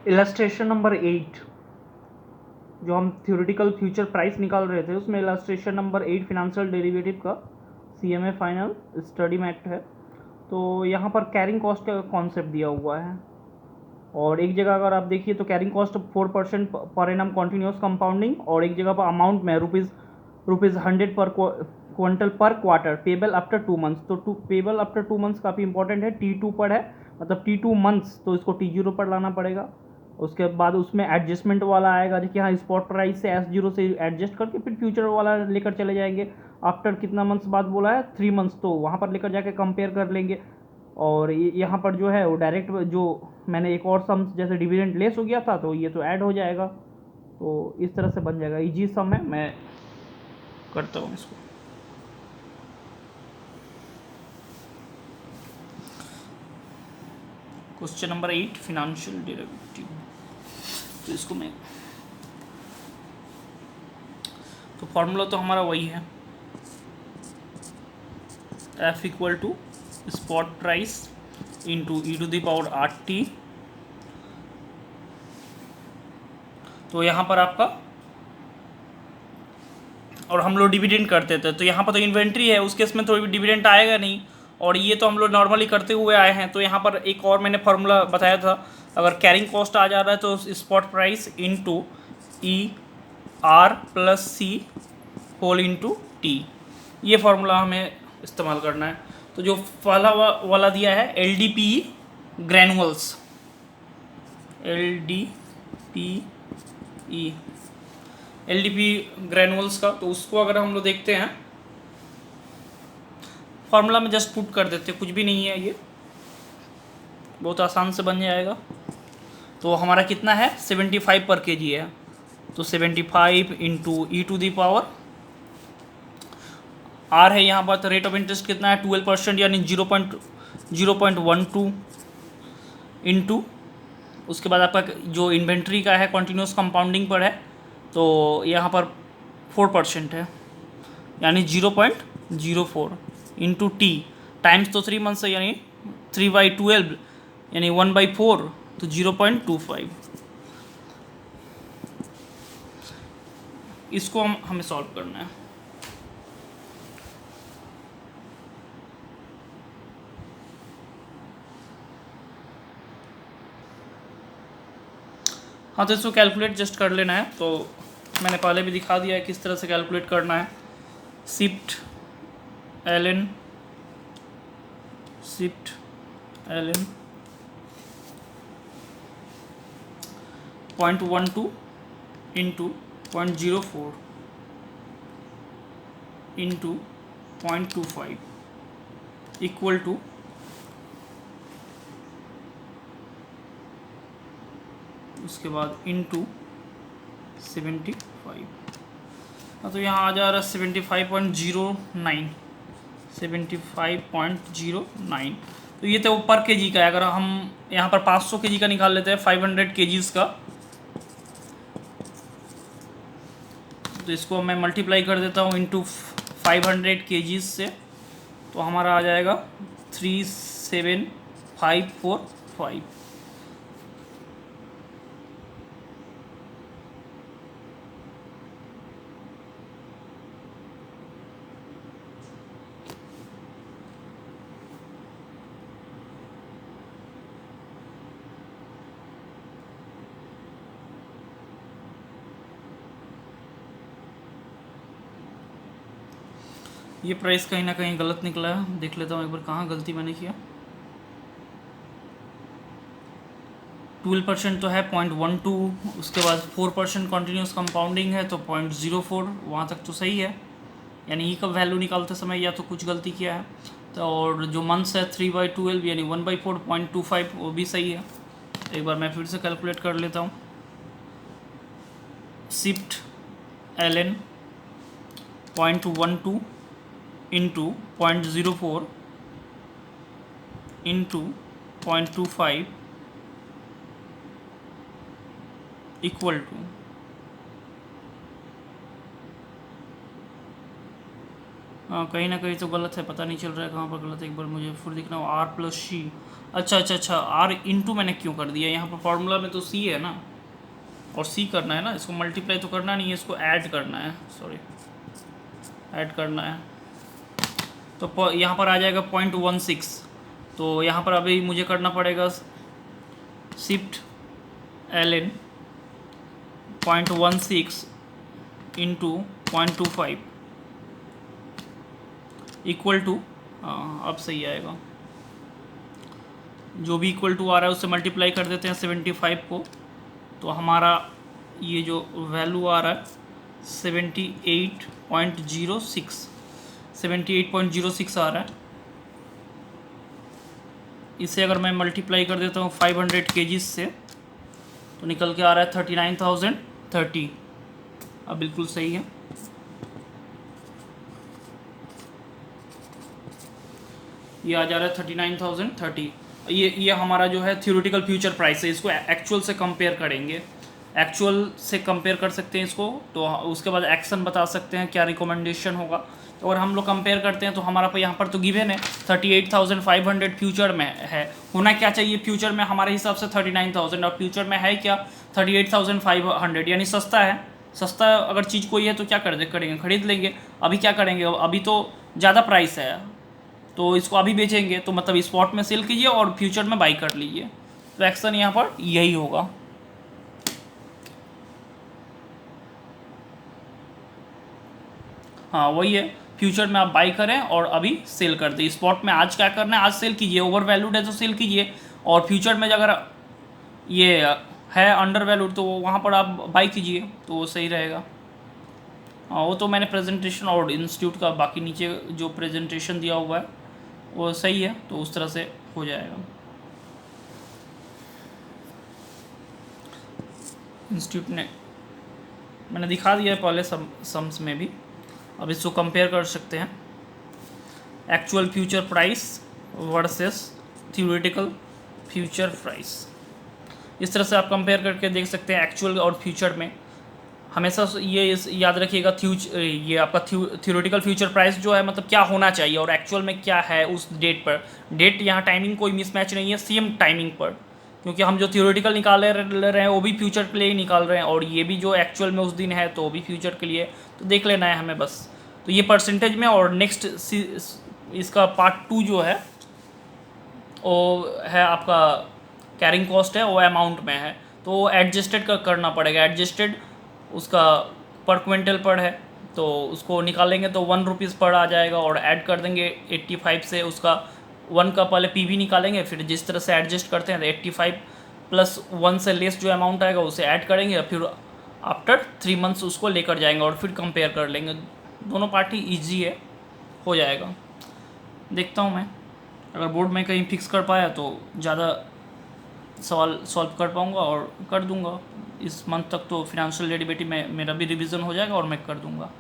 Illustration number 8 जो हम theoretical future price निकाल रहे थे उसमें इलस्ट्रेशन नंबर 8 फिनेंशियल डेरिवेटिव का CMA फाइनल स्टडी मैट है। तो यहाँ पर कैरिंग कॉस्ट का कॉन्सेप्ट दिया हुआ है और एक जगह अगर आप देखिए तो carrying cost 4% per annum continuous compounding और एक जगह पर अमाउंट में रुपीज़ 100 पर क्विंटल पर क्वार्टर पेबल आफ्टर 2 मंथ्स। तो पेबल आफ्टर 2 मंथ्स काफ़ी इंपॉर्टेंट है, T2 पर है मतलब T2 मंथ्स, तो इसको T0 पर लाना पड़ेगा। उसके बाद उसमें एडजस्टमेंट वाला आएगा कि हाँ स्पॉट प्राइस से S0 से एडजस्ट करके फिर फ्यूचर वाला लेकर चले जाएंगे। आफ्टर कितना मंथ्स बाद बोला है 3 मंथ्स, तो वहाँ पर लेकर जाके कंपेयर कर लेंगे। और यहाँ पर जो है वो डायरेक्ट जो मैंने एक और सम जैसे डिविडेंड लेस हो गया था तो ये तो ऐड हो जाएगा। तो इस तरह से बन जाएगा, इजी सम है, मैं करता हूँ इसको। Question number 8 financial derivative. तो इसको मैं तो फॉर्मूला तो हमारा वही है, F equal to spot price into e⁻RT। तो यहाँ पर आपका और हम लोग डिविडेंड करते थे तो यहाँ पर तो इन्वेंट्री है, उस केस में तो डिविडेंड आएगा नहीं, और ये तो हम लोग नॉर्मली करते हुए आए हैं। तो यहाँ पर एक और मैंने फार्मूला बताया था, अगर कैरिंग कॉस्ट आ जा रहा है तो spot price into ER+C whole into T, ये फार्मूला हमें इस्तेमाल करना है। तो जो पहला वाला दिया है LDPE ग्रैनुअल्स, LDPE ग्रैनुअल्स का, तो उसको अगर हम लोग देखते हैं फार्मूला में जस्ट पुट कर देते, कुछ भी नहीं है, ये बहुत आसान से बन जाएगा। तो हमारा कितना है 75 पर kg है, तो 75 इंटू E⁻, R है यहाँ पर, तो रेट ऑफ इंटरेस्ट कितना है 12% यानी 0.12 इंटू, उसके बाद आपका जो इन्वेंट्री का है कॉन्टीन्यूस कंपाउंडिंग पर है तो यहाँ पर 4% है यानी 0.04 इंटू T टाइम्स तो 3 मंथ्स है यानी 3/12 यानी 1/4 तो 0.25। इसको हमें सॉल्व करना है। हाँ तो इसको कैलकुलेट जस्ट कर लेना है, तो मैंने पहले भी दिखा दिया है किस तरह से कैलकुलेट करना है। Shift ln 0.12 into 0.04 into 0.25 equal to उसके बाद इंटू 75। हाँ तो यहाँ आ जा रहा है 75.09। तो ये तो पर kg का है, अगर हम यहाँ पर 500 kg का निकाल लेते हैं 500 kgs का, तो इसको मैं मल्टीप्लाई कर देता हूँ इंटू 500 kgs से, तो हमारा आ जाएगा 37545। ये प्राइस कहीं ना कहीं गलत निकला है, देख लेता हूँ एक बार कहाँ गलती मैंने किया। 12% तो है 0.12, उसके बाद 4% कॉन्टीन्यूस कंपाउंडिंग है तो 0.04, वहाँ तक तो सही है, यानी ई का वैल्यू निकालते समय या तो कुछ गलती किया है। तो और जो मंथ्स है 3/12 यानी 1/4 0.25 वो भी सही है। एक बार मैं फिर से कैलकुलेट कर लेता हूँ। Shift ln 0.12 into 0.04 into 0.25 equal to हाँ कहीं ना कहीं तो गलत है, पता नहीं चल रहा है कहाँ पर गलत है, एक बार मुझे फिर दिखना हो। आर प्लस सी, अच्छा, आर इंटू मैंने क्यों कर दिया, यहाँ पर फॉर्मूला में तो सी है ना, और सी करना है ना, इसको मल्टीप्लाई तो करना नहीं है, इसको ऐड करना है, सॉरी ऐड करना है। तो यहाँ पर आ जाएगा 0.16, तो यहाँ पर अभी मुझे करना पड़ेगा shift ln 0.16 into 0.25 equal to, अब सही आएगा, जो भी इक्वल टू आ रहा है उससे मल्टीप्लाई कर देते हैं 75 को, तो हमारा ये जो वैल्यू आ रहा है 78.06 आ रहा है। इसे अगर मैं मल्टीप्लाई कर देता हूँ 500 kg से, तो निकल के आ रहा है 39,030। अब बिल्कुल सही है, ये आ जा रहा है 39,030। ये हमारा जो है थ्योरेटिकल फ्यूचर प्राइस है, इसको एक्चुअल से कंपेयर करेंगे, एक्चुअल से कंपेयर कर सकते हैं इसको, तो उसके बाद एक्शन बता सकते हैं क्या रिकमेंडेशन होगा। तो अगर हम लोग कंपेयर करते हैं तो हमारा यहाँ पर तो गिवन है 38,500 फ्यूचर में है, होना क्या चाहिए फ्यूचर में हमारे हिसाब से 39,000, और फ्यूचर में है क्या 38,500, यानी सस्ता है। सस्ता अगर चीज़ कोई है तो क्या करेंगे, खरीद लेंगे। अभी क्या करेंगे, अभी तो ज़्यादा प्राइस है तो इसको अभी बेचेंगे, तो मतलब स्पॉट में सेल कीजिए और फ्यूचर में बाई कर लीजिए, तो एक्शन यहाँ पर यही होगा। हाँ वही है, फ्यूचर में आप बाई करें और अभी सेल कर दें। स्पॉट में आज क्या करना है, आज सेल कीजिए, ओवर वैल्यूड है तो सेल कीजिए, और फ्यूचर में अगर ये है अंडर वैल्यूड तो वहाँ पर आप बाई कीजिए, तो वो सही रहेगा। हाँ वो तो मैंने प्रेजेंटेशन और इंस्टीट्यूट का बाकी नीचे जो प्रेजेंटेशन दिया हुआ है वो सही है, तो उस तरह से हो जाएगा। इंस्टीट्यूट ने मैंने दिखा दिया है पहले सम्स में भी, अब इसको कंपेयर कर सकते हैं, actual future price versus theoretical future price. इस तरह से आप कंपेयर करके देख सकते हैं एक्चुअल और फ्यूचर में। हमेशा ये याद रखिएगा, ये आपका थ्योरेटिकल फ्यूचर प्राइस जो है मतलब क्या होना चाहिए और एक्चुअल में क्या है उस डेट पर। डेट यहाँ टाइमिंग कोई मिसमैच नहीं है, सेम टाइमिंग पर, क्योंकि हम जो थ्योरेटिकल निकाल रहे हैं वो भी फ्यूचर के लिए ही निकाल रहे हैं, और ये भी जो एक्चुअल में उस दिन है तो वो भी फ्यूचर के लिए, तो देख लेना है हमें बस। तो ये परसेंटेज में, और नेक्स्ट इसका पार्ट 2 जो है वो है आपका कैरिंग कॉस्ट है, वो अमाउंट में है, तो एडजस्टेड करना पड़ेगा। एडजस्टेड उसका पर क्विंटल पर है, तो उसको निकालेंगे तो 1 रुपीज़ पर आ जाएगा, और ऐड कर देंगे 85 से, उसका 1 का पहले पीवी निकालेंगे, फिर जिस तरह से एडजस्ट करते हैं तो 85 प्लस 1 से लेस जो अमाउंट आएगा उसे ऐड करेंगे, फिर आफ्टर 3 मंथ्स उसको लेकर जाएंगे और फिर कंपेयर कर लेंगे। दोनों पार्टी ईजी है, हो जाएगा। देखता हूँ मैं, अगर बोर्ड में कहीं फिक्स कर पाया तो ज़्यादा सवाल सॉल्व कर पाऊँगा और कर दूँगा। इस मंथ तक तो फिनेंशियल डेरिवेटिव में मेरा भी रिवीजन हो जाएगा और मैं कर दूँगा।